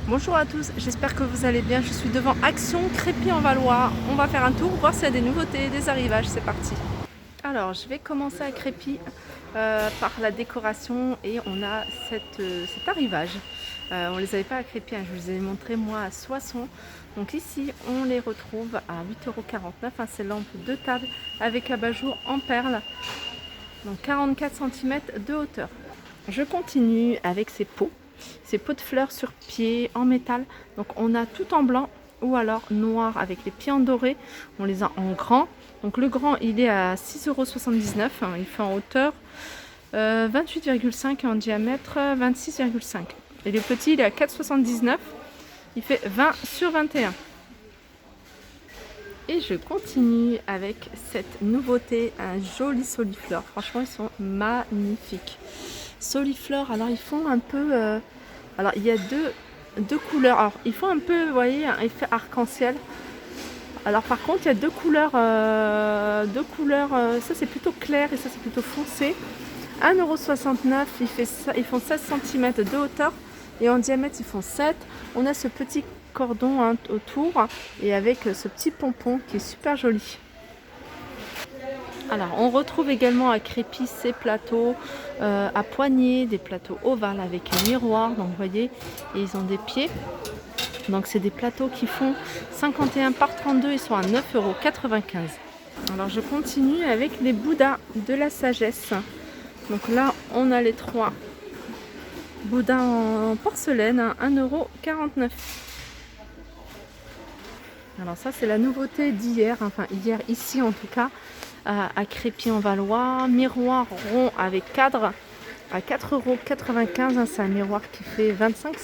Bonjour à tous, j'espère que vous allez bien. Je suis devant Action Crépy en Valois. On va faire un tour, voir s'il y a des nouveautés, des arrivages. C'est parti. Alors, je vais commencer à Crépy par la décoration et on a cet arrivage. On ne les avait pas à Crépy, hein. Je vous ai montré moi à Soissons. Donc ici, on les retrouve à 8,49 €. Ces lampes de table avec abat-jour en perles. Donc 44 cm de hauteur. Je continue avec ces pots de fleurs sur pied en métal. Donc on a tout en blanc ou alors noir avec les pieds en doré. On les a en grand. Donc le grand il est à 6,79 €. Il fait en hauteur 28,5 et en diamètre 26,5. Et le petit il est à 4,79 €. Il fait 20 sur 21. Et je continue avec cette nouveauté, un joli Soliflore. Franchement, ils sont magnifiques. Soliflore, alors ils font un peu... alors il y a deux couleurs. Alors ils font un peu, vous voyez, un effet arc-en-ciel. Alors par contre, il y a deux couleurs. Ça c'est plutôt clair et ça c'est plutôt foncé. 1,69 €, ils font 16 cm de hauteur et en diamètre ils font 7. On a ce petit cordon autour et avec ce petit pompon qui est super joli. Alors on retrouve également à Crépy ces plateaux à poignées, des plateaux ovales avec un miroir, donc vous voyez, et ils ont des pieds. Donc c'est des plateaux qui font 51 par 32, ils sont à 9,95 €. Alors je continue avec les Bouddhas de la sagesse. Donc là on a les trois Bouddhas en porcelaine à 1,49 €. Alors ça c'est la nouveauté d'hier, enfin hier ici en tout cas, à Crépy en Valois. Miroir rond avec cadre à 4,95 €. C'est un miroir qui fait 35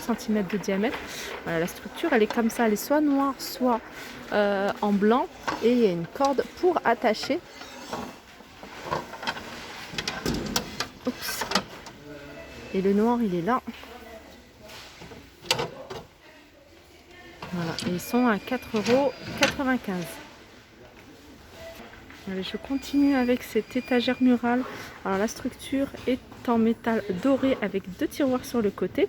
cm de diamètre. Voilà, la structure elle est comme ça, elle est soit noire soit en blanc et il y a une corde pour attacher. Oups. Et le noir il est là. Voilà, et ils sont à 4,95 €. Allez, je continue avec cette étagère murale. Alors la structure est en métal doré avec deux tiroirs sur le côté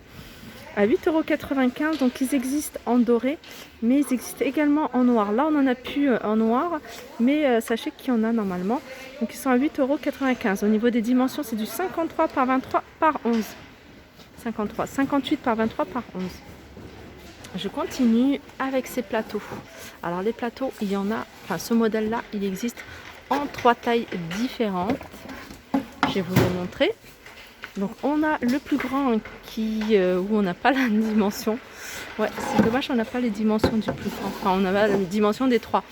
à 8,95 €. Donc ils existent en doré, mais ils existent également en noir. Là on en a plus en noir, mais sachez qu'il y en a normalement. Donc ils sont à 8,95 €. Au niveau des dimensions, c'est du 53 par 23 par 11. 58 par 23 par 11. Je continue avec ces plateaux. Alors les plateaux, il y en a, enfin ce modèle-là, il existe en 3 tailles différentes. Je vais vous les montrer. Donc on a le plus grand où on n'a pas la dimension. Ouais, c'est dommage, on n'a pas les dimensions du plus grand. Enfin, on a la dimension des 3.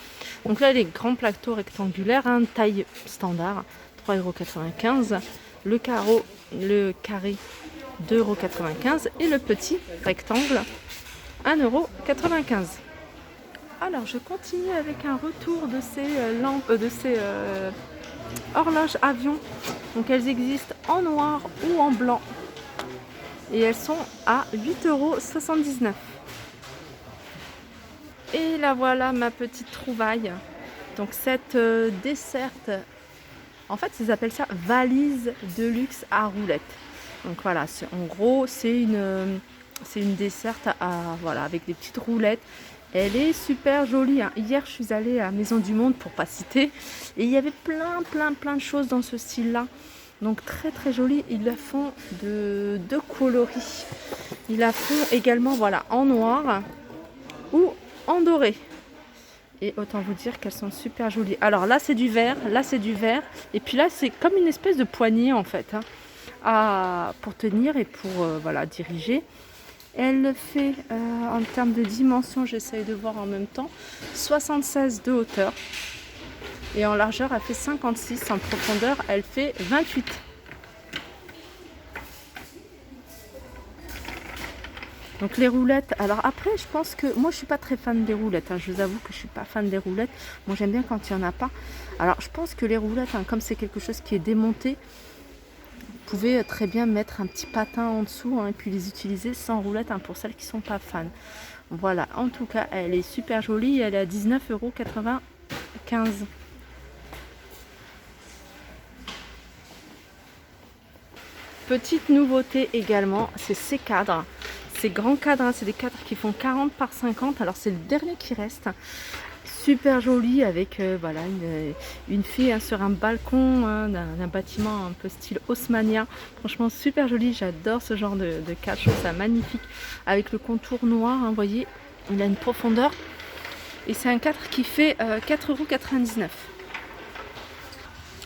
Donc là, les grands plateaux rectangulaires, taille standard, 3,95 €. Le carré, 2,95 € et le petit rectangle, 1,95 €. Alors je continue avec un retour de ces horloges avion. Donc elles existent en noir ou en blanc et elles sont à 8,79 €. Et là voilà ma petite trouvaille. Donc cette desserte, en fait ils appellent ça valise de luxe à roulettes. Donc voilà, en gros c'est une desserte voilà, avec des petites roulettes. Elle est super jolie, hein. Hier je suis allée à Maison du Monde pour pas citer et il y avait plein de choses dans ce style là. Donc très très jolie. Ils la font de coloris. Ils la font également voilà, en noir ou en doré. Et autant vous dire qu'elles sont super jolies. Alors là c'est du vert, là c'est du vert. Et puis là c'est comme une espèce de poignée en fait, hein, pour tenir et pour voilà, diriger. Elle fait en termes de dimension, j'essaye de voir en même temps, 76 de hauteur. Et en largeur, elle fait 56. En profondeur, elle fait 28. Donc les roulettes, alors après je pense que, moi je suis pas très fan des roulettes, hein. Je vous avoue que je suis pas fan des roulettes. Moi j'aime bien quand il n'y en a pas. Alors je pense que les roulettes, hein, comme c'est quelque chose qui est démonté, vous pouvez très bien mettre un petit patin en dessous, hein, et puis les utiliser sans roulette, hein, pour celles qui sont pas fans. Voilà, en tout cas elle est super jolie, elle est à 19,95 €. Petite nouveauté également, c'est ces cadres. ces grands cadres, hein, c'est des cadres qui font 40 par 50. Alors c'est le dernier qui reste. Super joli avec voilà, une fille hein, sur un balcon hein, d'un bâtiment un peu style haussmannien. Franchement super joli, j'adore ce genre de cadre, je trouve ça magnifique. Avec le contour noir, hein, vous voyez, il a une profondeur. Et c'est un cadre qui fait 4,99 €.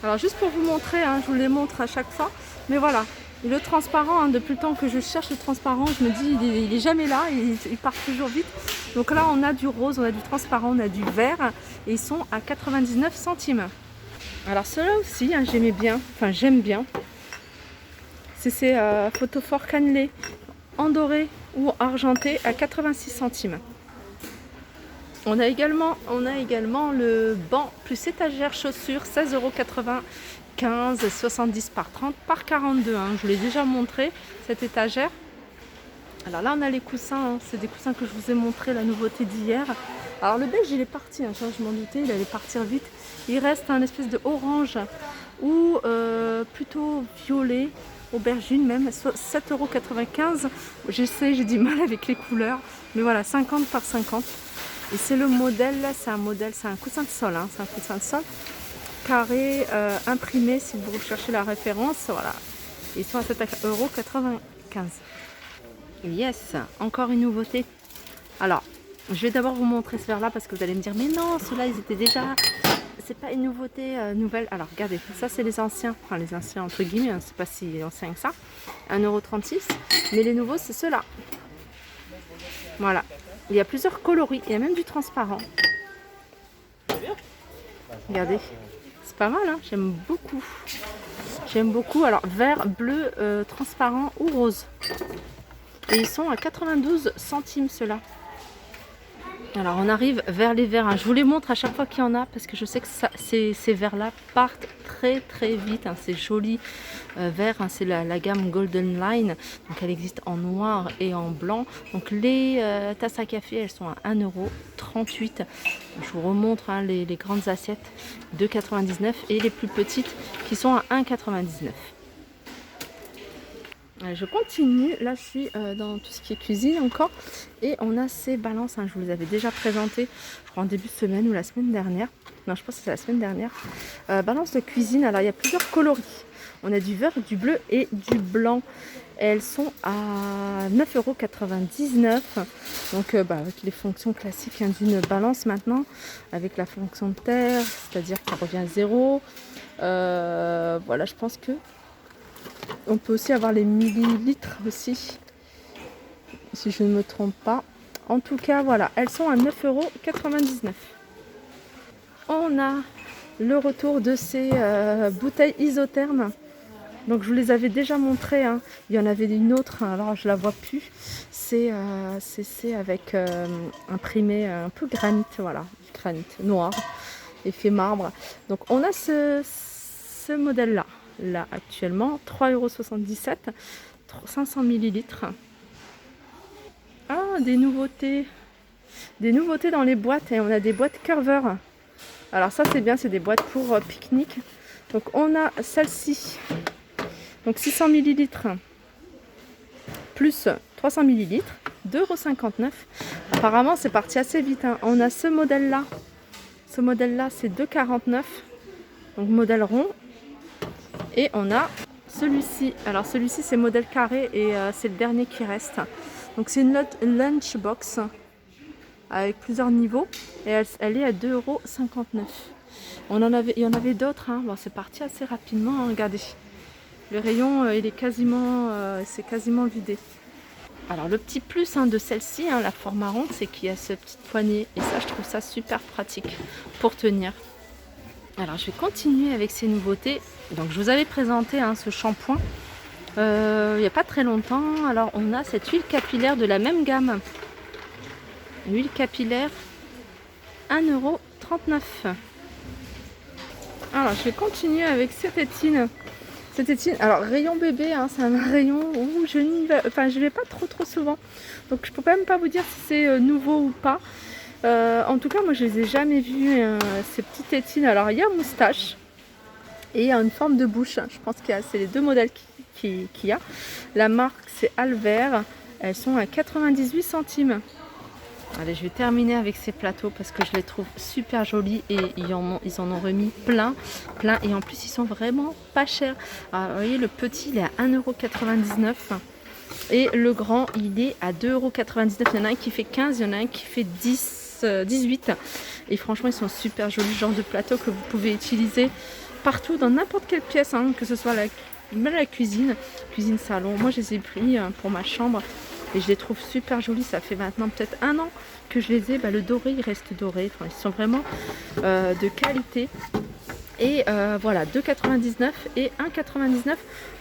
Alors juste pour vous montrer, hein, je vous les montre à chaque fois. Mais voilà, et le transparent, hein, depuis le temps que je cherche le transparent, je me dis il est jamais là, il part toujours vite. Donc là on a du rose, on a du transparent, on a du vert et ils sont à 99 centimes. Alors ceux-là aussi, hein, j'aimais bien, enfin j'aime bien. C'est ces photophores cannelés en doré ou argenté à 86 centimes. On a également le banc plus étagère chaussures, 16,95 €, 70 par 30 par 42. Hein. Je vous l'ai déjà montré, cette étagère. Alors là, on a les coussins. Hein. C'est des coussins que je vous ai montré, la nouveauté d'hier. Alors le beige, il est parti. Hein. Je m'en doutais, il allait partir vite. Il reste un espèce de orange ou plutôt violet, aubergine même, 7,95 €. J'ai du mal avec les couleurs. Mais voilà, 50 par 50. Et c'est le modèle, c'est un coussin de sol, hein, c'est un coussin de sol carré imprimé si vous recherchez la référence, voilà. Ils sont à 7,95 €. Yes, encore une nouveauté. Alors, je vais d'abord vous montrer ce verre-là parce que vous allez me dire, mais non, ceux-là ils étaient déjà, c'est pas une nouveauté nouvelle. Alors regardez, ça c'est les anciens, enfin les anciens entre guillemets, hein, c'est pas si ancien que ça, 1,36 €. Mais les nouveaux c'est ceux-là. Voilà. Il y a plusieurs coloris, il y a même du transparent. Regardez, c'est pas mal, hein, j'aime beaucoup. J'aime beaucoup. Alors vert, bleu, transparent ou rose. Et ils sont à 92 centimes ceux-là. Alors on arrive vers les verres. Hein. Je vous les montre à chaque fois qu'il y en a parce que je sais que ces verres-là partent très vite. Hein. C'est joli vert. Hein. C'est la gamme Golden Line. Donc elle existe en noir et en blanc. Donc les tasses à café, elles sont à 1,38 €. Je vous remontre hein, les grandes assiettes de 2,99 € et les plus petites qui sont à 1,99 €. Je continue, là je suis dans tout ce qui est cuisine encore et on a ces balances, hein, je vous les avais déjà présentées je crois en début de semaine ou la semaine dernière, non je pense que c'est la semaine dernière, balance de cuisine. Alors il y a plusieurs coloris, on a du vert, du bleu et du blanc, elles sont à 9,99 €, donc avec les fonctions classiques hein, d'une balance maintenant, avec la fonction de terre, c'est-à-dire qu'elle revient à 0, voilà je pense que on peut aussi avoir les millilitres aussi, si je ne me trompe pas. En tout cas, voilà, elles sont à 9,99 €. On a le retour de ces bouteilles isothermes. Donc je vous les avais déjà montrées. Hein. Il y en avait une autre, hein, alors je la vois plus. C'est avec imprimé un peu granit, voilà, granit noir, effet marbre. Donc on a ce modèle-là. Là actuellement 3,77 €, 500 ml. Ah, des nouveautés dans les boîtes, et on a des boîtes Curver. Alors ça c'est bien, c'est des boîtes pour pique-nique. Donc on a celle-ci, donc 600 ml plus 300 ml, 2,59 €. Apparemment c'est parti assez vite, hein. On a ce modèle là c'est 2,49 €, donc modèle rond. Et on a celui-ci. Alors celui-ci c'est modèle carré et c'est le dernier qui reste. Donc c'est une lunchbox avec plusieurs niveaux et elle est à 2,59 €. Il y en avait d'autres. Hein. Bon, c'est parti assez rapidement. Hein. Regardez, le rayon il est c'est quasiment vidé. Alors le petit plus hein, de celle-ci, hein, la format ronde, c'est qu'il y a ce petit poignet et ça je trouve ça super pratique pour tenir. Alors je vais continuer avec ces nouveautés. Donc je vous avais présenté hein, ce shampoing il n'y a pas très longtemps. Alors on a cette huile capillaire de la même gamme. Huile capillaire 1,39 €. Alors je vais continuer avec cette étine. Alors rayon bébé, hein, c'est un rayon où je ne vais pas trop souvent. Donc je peux même pas vous dire si c'est nouveau ou pas. En tout cas moi je les ai jamais vus ces petites étines. Alors il y a moustache et il y a une forme de bouche. Je pense qu'il y a c'est les deux modèles qu'il y a. La marque c'est Alver. Elles sont à 98 centimes. Allez, je vais terminer avec ces plateaux parce que je les trouve super jolis et ils en ont remis plein. Et en plus, ils sont vraiment pas chers. Alors, vous voyez, le petit, il est à 1,99 € et le grand, il est à 2,99 €. Il y en a un qui fait 15, il y en a un qui fait 18. Et franchement, ils sont super jolis, le genre de plateau que vous pouvez utiliser partout, dans n'importe quelle pièce, hein, que ce soit même la cuisine salon. Moi, je les ai pris pour ma chambre. Et je les trouve super jolis. Ça fait maintenant peut-être 1 an que je les ai. Bah, le doré, il reste doré. Enfin, ils sont vraiment de qualité. Et voilà, 2,99 € et 1,99 €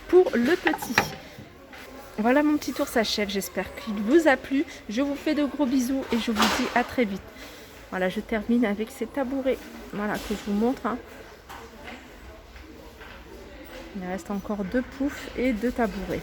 pour le petit. Voilà, mon petit tour s'achève. J'espère qu'il vous a plu. Je vous fais de gros bisous et je vous dis à très vite. Voilà, je termine avec ces tabourets. Voilà, que je vous montre. Hein. Il reste encore 2 poufs et 2 tabourets.